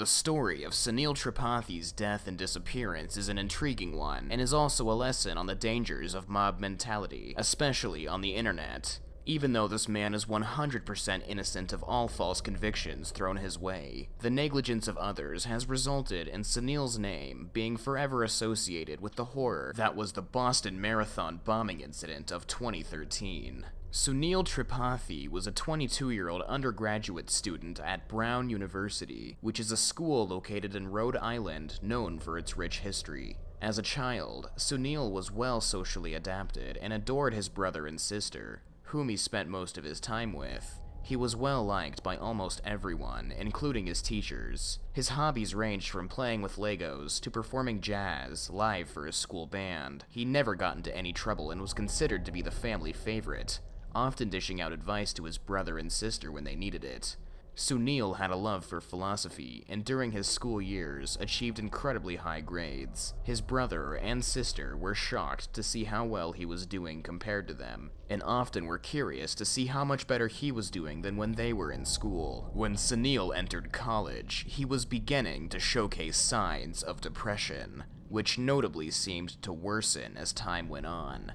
The story of Sunil Tripathi's death and disappearance is an intriguing one, and is also a lesson on the dangers of mob mentality, especially on the internet. Even though this man is 100% innocent of all false convictions thrown his way, the negligence of others has resulted in Sunil's name being forever associated with the horror that was the Boston Marathon bombing incident of 2013. Sunil Tripathi was a 22-year-old undergraduate student at Brown University, which is a school located in Rhode Island known for its rich history. As a child, Sunil was well socially adapted and adored his brother and sister, whom he spent most of his time with. He was well liked by almost everyone, including his teachers. His hobbies ranged from playing with Legos to performing jazz live for his school band. He never got into any trouble and was considered to be the family favorite, often dishing out advice to his brother and sister when they needed it. Sunil had a love for philosophy, and during his school years achieved incredibly high grades. His brother and sister were shocked to see how well he was doing compared to them, and often were curious to see how much better he was doing than when they were in school. When Sunil entered college, he was beginning to showcase signs of depression, which notably seemed to worsen as time went on,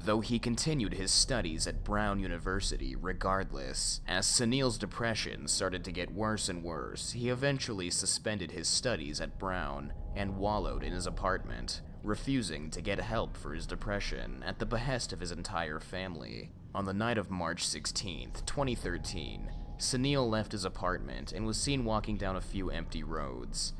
though he continued his studies at Brown University regardless. As Sunil's depression started to get worse and worse, he eventually suspended his studies at Brown and wallowed in his apartment, refusing to get help for his depression at the behest of his entire family. On the night of March 16th, 2013, Sunil left his apartment and was seen walking down a few empty roads.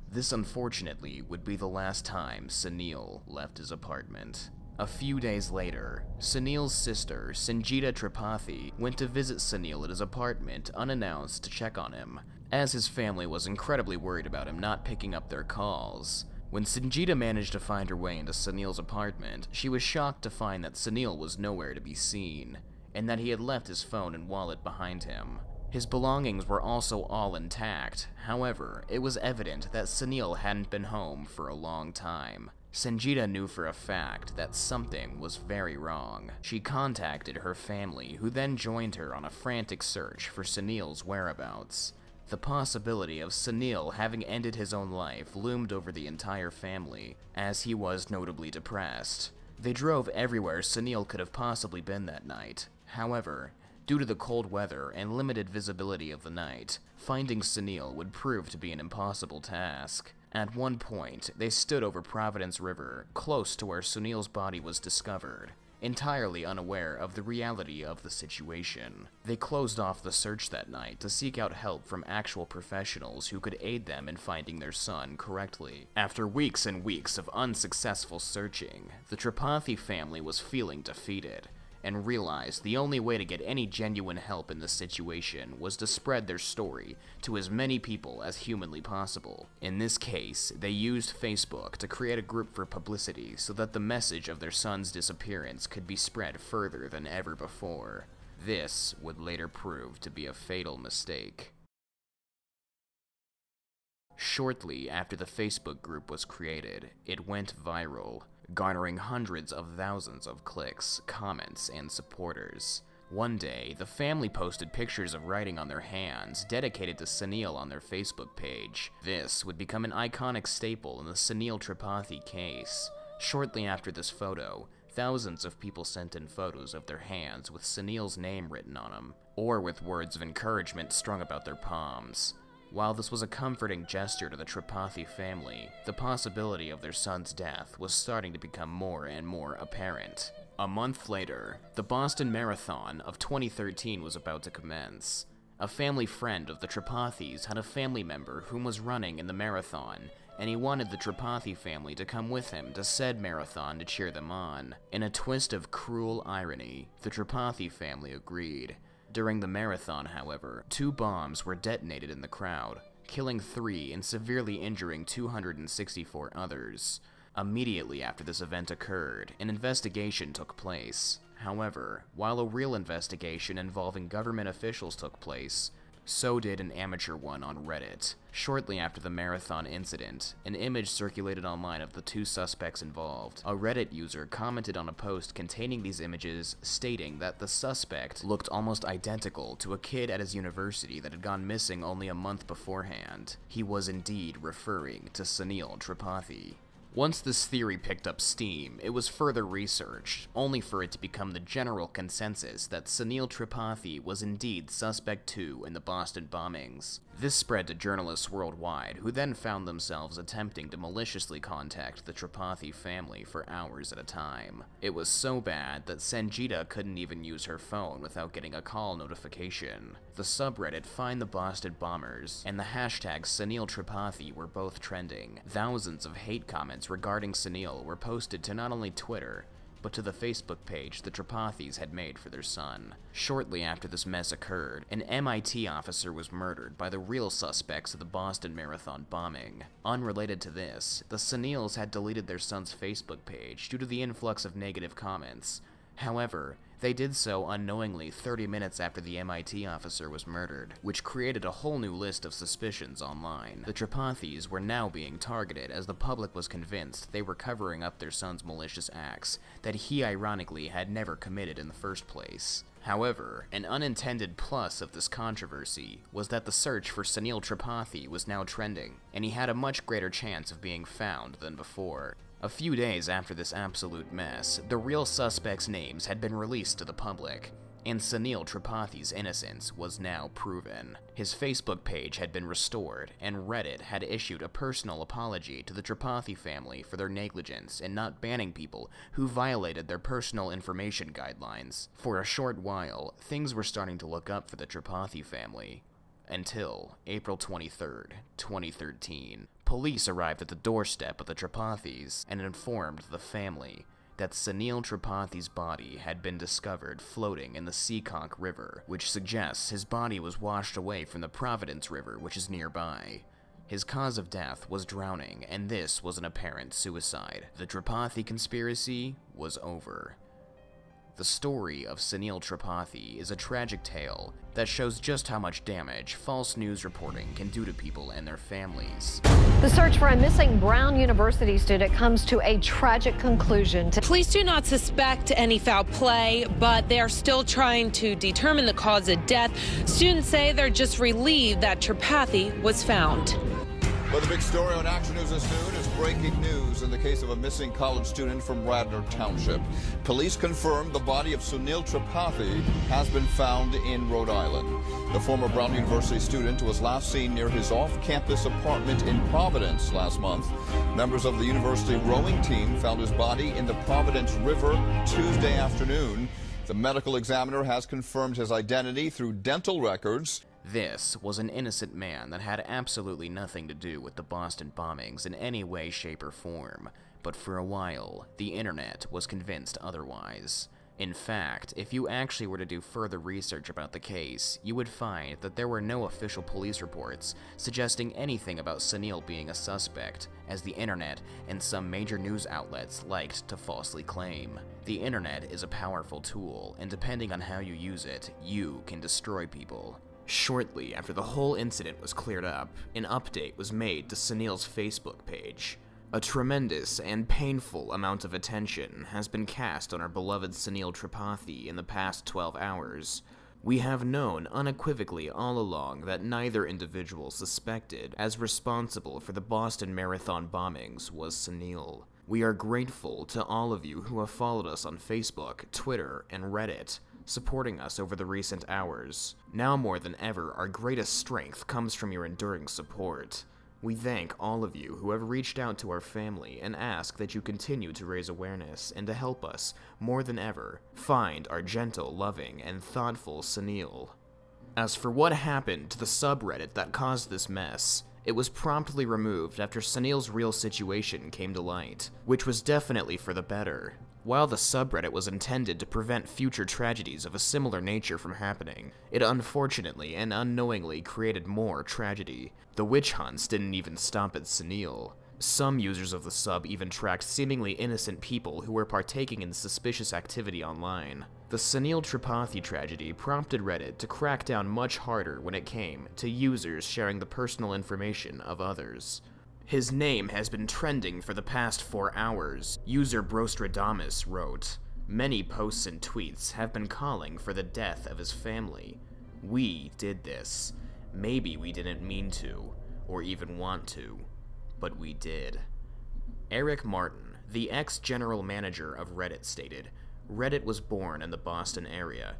This unfortunately would be the last time Sunil left his apartment. A few days later, Sunil's sister, Sangeeta Tripathi, went to visit Sunil at his apartment unannounced to check on him, as his family was incredibly worried about him not picking up their calls. When Sangeeta managed to find her way into Sunil's apartment, she was shocked to find that Sunil was nowhere to be seen, and that he had left his phone and wallet behind him. His belongings were also all intact. However, it was evident that Sunil hadn't been home for a long time. Sangeeta knew for a fact that something was very wrong. She contacted her family, who then joined her on a frantic search for Sunil's whereabouts. The possibility of Sunil having ended his own life loomed over the entire family, as he was notably depressed. They drove everywhere Sunil could have possibly been that night. However, due to the cold weather and limited visibility of the night, finding Sunil would prove to be an impossible task. At one point, they stood over Providence River, close to where Sunil's body was discovered, entirely unaware of the reality of the situation. They closed off the search that night to seek out help from actual professionals who could aid them in finding their son correctly. After weeks and weeks of unsuccessful searching, the Tripathi family was feeling defeated, and realized the only way to get any genuine help in this situation was to spread their story to as many people as humanly possible. In this case, they used Facebook to create a group for publicity so that the message of their son's disappearance could be spread further than ever before. This would later prove to be a fatal mistake. Shortly after the Facebook group was created, it went viral, garnering hundreds of thousands of clicks, comments, and supporters. One day, the family posted pictures of writing on their hands dedicated to Sunil on their Facebook page. This would become an iconic staple in the Sunil Tripathi case. Shortly after this photo, thousands of people sent in photos of their hands with Sunil's name written on them, or with words of encouragement strung about their palms. While this was a comforting gesture to the Tripathi family, the possibility of their son's death was starting to become more and more apparent. A month later, the Boston Marathon of 2013 was about to commence. A family friend of the Tripathis had a family member whom was running in the marathon, and he wanted the Tripathi family to come with him to said marathon to cheer them on. In a twist of cruel irony, the Tripathi family agreed. During the marathon, however, 2 bombs were detonated in the crowd, killing 3 and severely injuring 264 others. Immediately after this event occurred, an investigation took place. However, while a real investigation involving government officials took place, So did an amateur one on Reddit. Shortly after the marathon incident, an image circulated online of the two suspects involved. A Reddit user commented on a post containing these images, stating that the suspect looked almost identical to a kid at his university that had gone missing only a month beforehand. He was indeed referring to Sunil Tripathi. Once this theory picked up steam, it was further researched, only for it to become the general consensus that Sunil Tripathi was indeed suspect 2 in the Boston bombings. This spread to journalists worldwide, who then found themselves attempting to maliciously contact the Tripathi family for hours at a time. It was so bad that Sanjita couldn't even use her phone without getting a call notification. The subreddit Find the Boston Bombers and the hashtag Sunil Tripathi were both trending. Thousands of hate comments regarding Sunil were posted to not only Twitter, but to the Facebook page the Tripathis had made for their son. Shortly after this mess occurred, an MIT officer was murdered by the real suspects of the Boston Marathon bombing. Unrelated to this, the Sunils had deleted their son's Facebook page due to the influx of negative comments. However, they did so unknowingly 30 minutes after the MIT officer was murdered, which created a whole new list of suspicions online. The Tripathis were now being targeted as the public was convinced they were covering up their son's malicious acts that he ironically had never committed in the first place. However, an unintended plus of this controversy was that the search for Sunil Tripathi was now trending, and he had a much greater chance of being found than before. A few days after this absolute mess, the real suspects' names had been released to the public, and Sunil Tripathi's innocence was now proven. His Facebook page had been restored, and Reddit had issued a personal apology to the Tripathi family for their negligence in not banning people who violated their personal information guidelines. For a short while, things were starting to look up for the Tripathi family. Until April 23rd, 2013. Police arrived at the doorstep of the Tripathis and informed the family that Sunil Tripathi's body had been discovered floating in the Seekonk River, which suggests his body was washed away from the Providence River, which is nearby. His cause of death was drowning, and this was an apparent suicide. The Tripathi conspiracy was over. The story of Sunil Tripathi is a tragic tale that shows just how much damage false news reporting can do to people and their families. The search for a missing Brown University student comes to a tragic conclusion. Police do not suspect any foul play, but they are still trying to determine the cause of death. Students say they're just relieved that Tripathi was found. Well, the big story on Action News this noon is breaking news in the case of a missing college student from Radnor Township. Police confirm the body of Sunil Tripathi has been found in Rhode Island. The former Brown University student was last seen near his off-campus apartment in Providence last month. Members of the university rowing team found his body in the Providence River Tuesday afternoon. The medical examiner has confirmed his identity through dental records. This was an innocent man that had absolutely nothing to do with the Boston bombings in any way, shape, or form, but for a while, the internet was convinced otherwise. In fact, if you actually were to do further research about the case, you would find that there were no official police reports suggesting anything about Sunil being a suspect, as the internet and some major news outlets liked to falsely claim. The internet is a powerful tool, and depending on how you use it, you can destroy people. Shortly after the whole incident was cleared up, an update was made to Sunil's Facebook page. A tremendous and painful amount of attention has been cast on our beloved Sunil Tripathi in the past 12 hours. We have known unequivocally all along that neither individual suspected as responsible for the Boston Marathon bombings was Sunil. We are grateful to all of you who have followed us on Facebook, Twitter, and Reddit, supporting us over the recent hours. Now more than ever, our greatest strength comes from your enduring support. We thank all of you who have reached out to our family and ask that you continue to raise awareness and to help us, more than ever, find our gentle, loving, and thoughtful Sunil. As for what happened to the subreddit that caused this mess, it was promptly removed after Sunil's real situation came to light, which was definitely for the better. While the subreddit was intended to prevent future tragedies of a similar nature from happening, it unfortunately and unknowingly created more tragedy. The witch hunts didn't even stop at Sunil. Some users of the sub even tracked seemingly innocent people who were partaking in suspicious activity online. The Sunil Tripathi tragedy prompted Reddit to crack down much harder when it came to users sharing the personal information of others. His name has been trending for the past 4 hours, user Brostradamus wrote. Many posts and tweets have been calling for the death of his family. We did this. Maybe we didn't mean to, or even want to, but we did. Eric Martin, the ex-general manager of Reddit, stated, Reddit was born in the Boston area.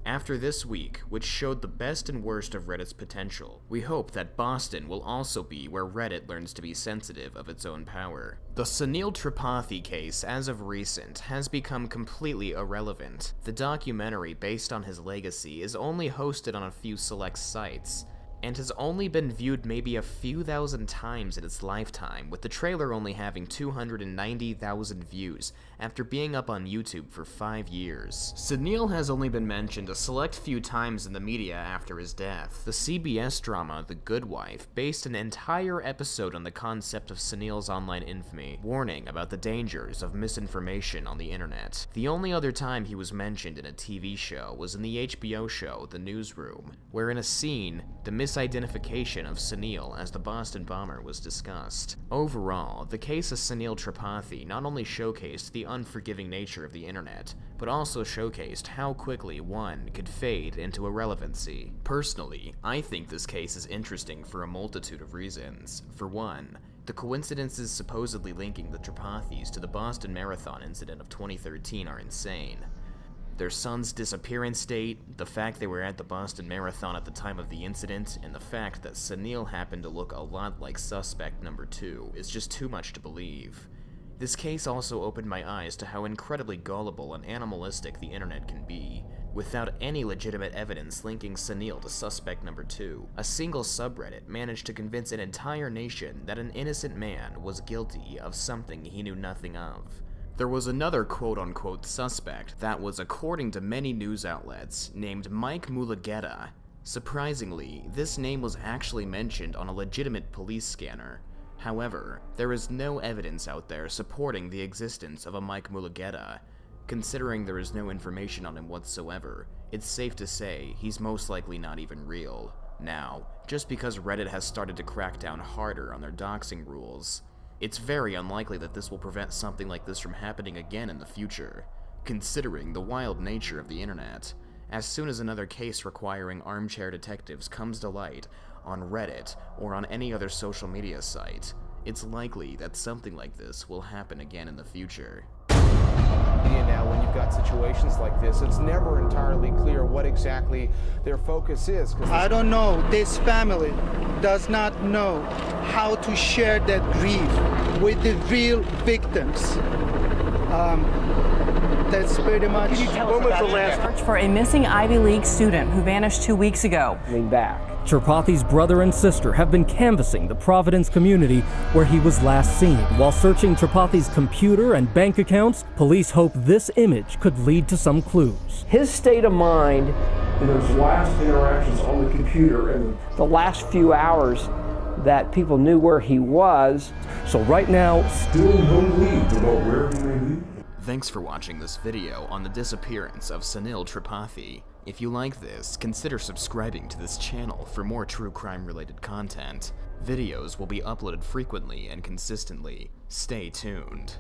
After this week, which showed the best and worst of Reddit's potential, we hope that Boston will also be where Reddit learns to be sensitive of its own power. The Sunil Tripathi case, as of recent, has become completely irrelevant. The documentary based on his legacy is only hosted on a few select sites, and has only been viewed maybe a few thousand times in its lifetime, with the trailer only having 290,000 views after being up on YouTube for 5 years. Sunil has only been mentioned a select few times in the media after his death. The CBS drama The Good Wife based an entire episode on the concept of Sunil's online infamy, warning about the dangers of misinformation on the internet. The only other time he was mentioned in a TV show was in the HBO show The Newsroom, where in a scene, the misidentification of Sunil as the Boston bomber was discussed. Overall, the case of Sunil Tripathi not only showcased the unforgiving nature of the internet, but also showcased how quickly one could fade into irrelevancy. Personally, I think this case is interesting for a multitude of reasons. For one, the coincidences supposedly linking the Tripathis to the Boston Marathon incident of 2013 are insane. Their son's disappearance date, the fact they were at the Boston Marathon at the time of the incident, and the fact that Sunil happened to look a lot like suspect number 2 is just too much to believe. This case also opened my eyes to how incredibly gullible and animalistic the internet can be. Without any legitimate evidence linking Sunil to suspect number 2, a single subreddit managed to convince an entire nation that an innocent man was guilty of something he knew nothing of. There was another quote-unquote suspect that was, according to many news outlets, named Mike Mulugeta. Surprisingly, this name was actually mentioned on a legitimate police scanner. However, there is no evidence out there supporting the existence of a Mike Mulugeta. Considering there is no information on him whatsoever, it's safe to say he's most likely not even real. Now, just because Reddit has started to crack down harder on their doxing rules, it's very unlikely that this will prevent something like this from happening again in the future, considering the wild nature of the internet. As soon as another case requiring armchair detectives comes to light on Reddit or on any other social media site, it's likely that something like this will happen again in the future. Now, when you've got situations like this, it's never entirely clear what exactly their focus is. I don't know. This family does not know how to share that grief with the real victims. That's pretty much. Can you tell us about the last search for a missing Ivy League student who vanished 2 weeks ago? Lean back. Tripathi's brother and sister have been canvassing the Providence community where he was last seen. While searching Tripathi's computer and bank accounts, police hope this image could lead to some clues. His state of mind in those last interactions on the computer and the last few hours that people knew where he was. So right now, still no leads about where he may be. Thanks for watching this video on the disappearance of Sunil Tripathi. If you like this, consider subscribing to this channel for more true crime related content. Videos will be uploaded frequently and consistently. Stay tuned.